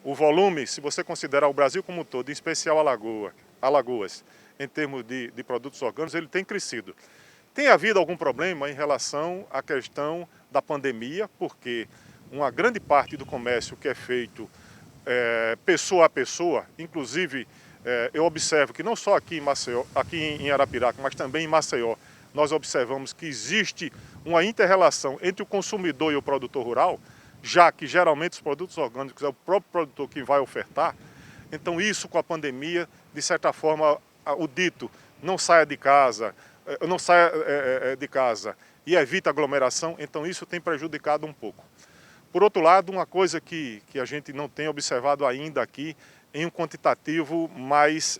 O volume, se você considerar o Brasil como um todo, em especial Alagoas, em termos de produtos orgânicos, ele tem crescido. Tem havido algum problema em relação à questão da pandemia, porque uma grande parte do comércio que é feito pessoa a pessoa, inclusive eu observo que não só aqui em Maceió, aqui em Arapiraca, mas também em Maceió, nós observamos que existe uma inter-relação entre o consumidor e o produtor rural, já que geralmente os produtos orgânicos é o próprio produtor que vai ofertar. Então isso com a pandemia, de certa forma, o dito não saia de casa, e evita aglomeração, então isso tem prejudicado um pouco. Por outro lado, uma coisa que a gente não tem observado ainda aqui em um quantitativo mais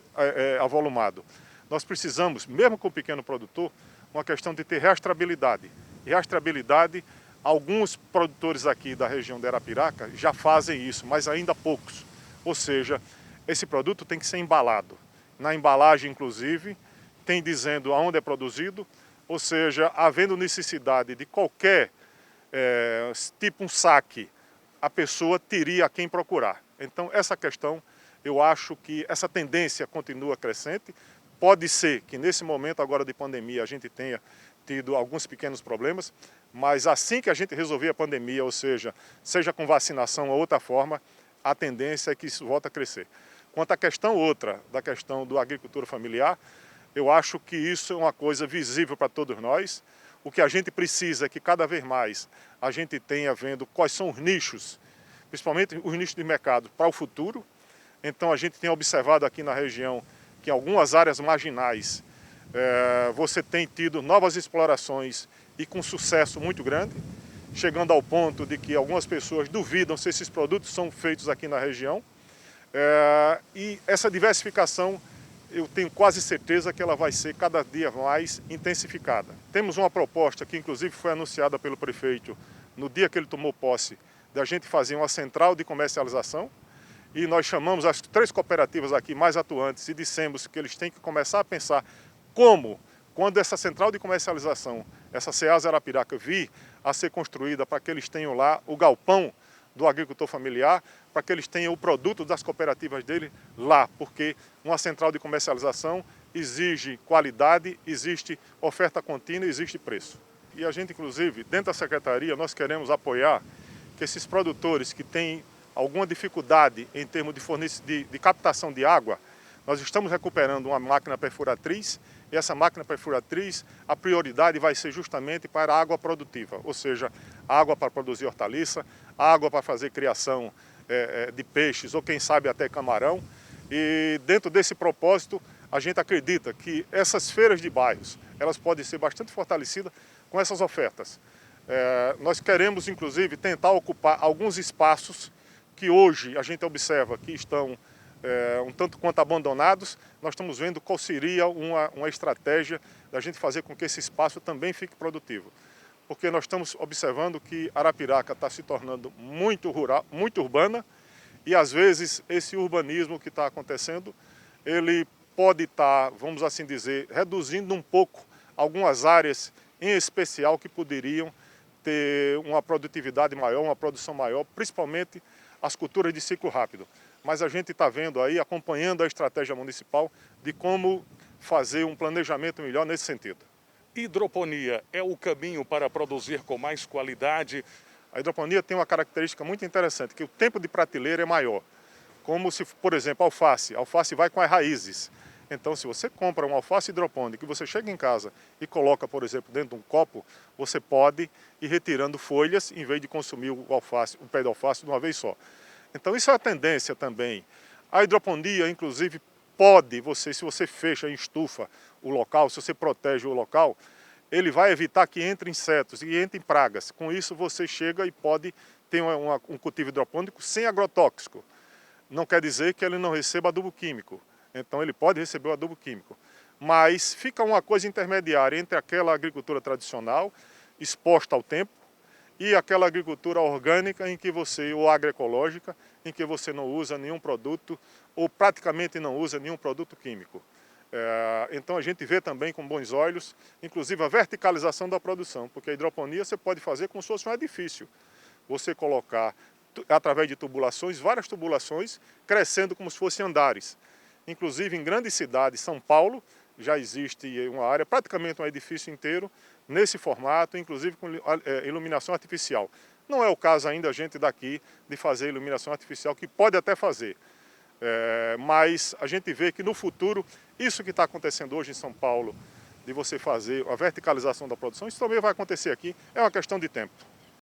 avolumado. Nós precisamos, mesmo com o pequeno produtor, uma questão de ter rastreabilidade. E rastreabilidade, alguns produtores aqui da região de Arapiraca já fazem isso, mas ainda poucos. Ou seja, esse produto tem que ser embalado. Na embalagem, inclusive, tem dizendo aonde é produzido, ou seja, havendo necessidade de qualquer tipo um saque, a pessoa teria a quem procurar. Então essa questão, eu acho que essa tendência continua crescente. Pode ser que nesse momento agora de pandemia a gente tenha tido alguns pequenos problemas, mas assim que a gente resolver a pandemia, ou seja com vacinação ou outra forma, a tendência é que isso volte a crescer. Quanto à questão outra, da questão da agricultura familiar, eu acho que isso é uma coisa visível para todos nós. O que a gente precisa é que cada vez mais a gente tenha vendo quais são os nichos, principalmente os nichos de mercado para o futuro. Então a gente tem observado aqui na região que em algumas áreas marginais você tem tido novas explorações e com sucesso muito grande, chegando ao ponto de que algumas pessoas duvidam se esses produtos são feitos aqui na região. E essa diversificação, eu tenho quase certeza que ela vai ser cada dia mais intensificada. Temos uma proposta que inclusive foi anunciada pelo prefeito no dia que ele tomou posse, da gente fazer uma central de comercialização, e nós chamamos as 3 cooperativas aqui mais atuantes e dissemos que eles têm que começar a pensar como, quando essa central de comercialização, essa Ceasa Arapiraca vir a ser construída, para que eles tenham lá o galpão do agricultor familiar, para que eles tenham o produto das cooperativas dele lá, porque uma central de comercialização exige qualidade, existe oferta contínua, existe preço. E a gente, inclusive, dentro da secretaria, nós queremos apoiar que esses produtores que têm alguma dificuldade em termos de captação de água, nós estamos recuperando uma máquina perfuratriz, e essa máquina perfuratriz, a prioridade vai ser justamente para a água produtiva, ou seja, água para produzir hortaliça, água para fazer criação de peixes ou quem sabe até camarão. E dentro desse propósito, a gente acredita que essas feiras de bairros, elas podem ser bastante fortalecidas com essas ofertas. Nós queremos, inclusive, tentar ocupar alguns espaços que hoje a gente observa que estão um tanto quanto abandonados. Nós estamos vendo qual seria uma estratégia da gente fazer com que esse espaço também fique produtivo. Porque nós estamos observando que Arapiraca está se tornando muito rural, muito urbana, e às vezes esse urbanismo que está acontecendo, ele pode estar, vamos assim dizer, reduzindo um pouco algumas áreas em especial que poderiam ter uma produtividade maior, uma produção maior, principalmente as culturas de ciclo rápido. Mas a gente está vendo aí, acompanhando a estratégia municipal de como fazer um planejamento melhor nesse sentido. Hidroponia é o caminho para produzir com mais qualidade? A hidroponia tem uma característica muito interessante, que o tempo de prateleira é maior. Como se, por exemplo, alface. A alface vai com as raízes. Então, se você compra uma alface hidropônica, que você chega em casa e coloca, por exemplo, dentro de um copo, você pode ir retirando folhas em vez de consumir o pé de alface de uma vez só. Então, isso é a tendência também. A hidroponia, inclusive, pode, se você fecha em estufa o local, se você protege o local, ele vai evitar que entre insetos e entre pragas. Com isso, você chega e pode ter um cultivo hidropônico sem agrotóxico. Não quer dizer que ele não receba adubo químico. Então, ele pode receber o adubo químico. Mas fica uma coisa intermediária entre aquela agricultura tradicional, exposta ao tempo, e aquela agricultura orgânica ou agroecológica, em que você não usa nenhum produto, ou praticamente não usa nenhum produto químico. Então a gente vê também com bons olhos, inclusive a verticalização da produção, porque a hidroponia você pode fazer como se fosse um edifício. Você colocar através de tubulações, várias tubulações, crescendo como se fossem andares. Inclusive em grandes cidades, São Paulo, já existe uma área, praticamente um edifício inteiro, nesse formato, inclusive com iluminação artificial. Não é o caso ainda a gente daqui de fazer iluminação artificial, que pode até fazer. Mas a gente vê que no futuro, isso que está acontecendo hoje em São Paulo, de você fazer a verticalização da produção, isso também vai acontecer aqui, é uma questão de tempo.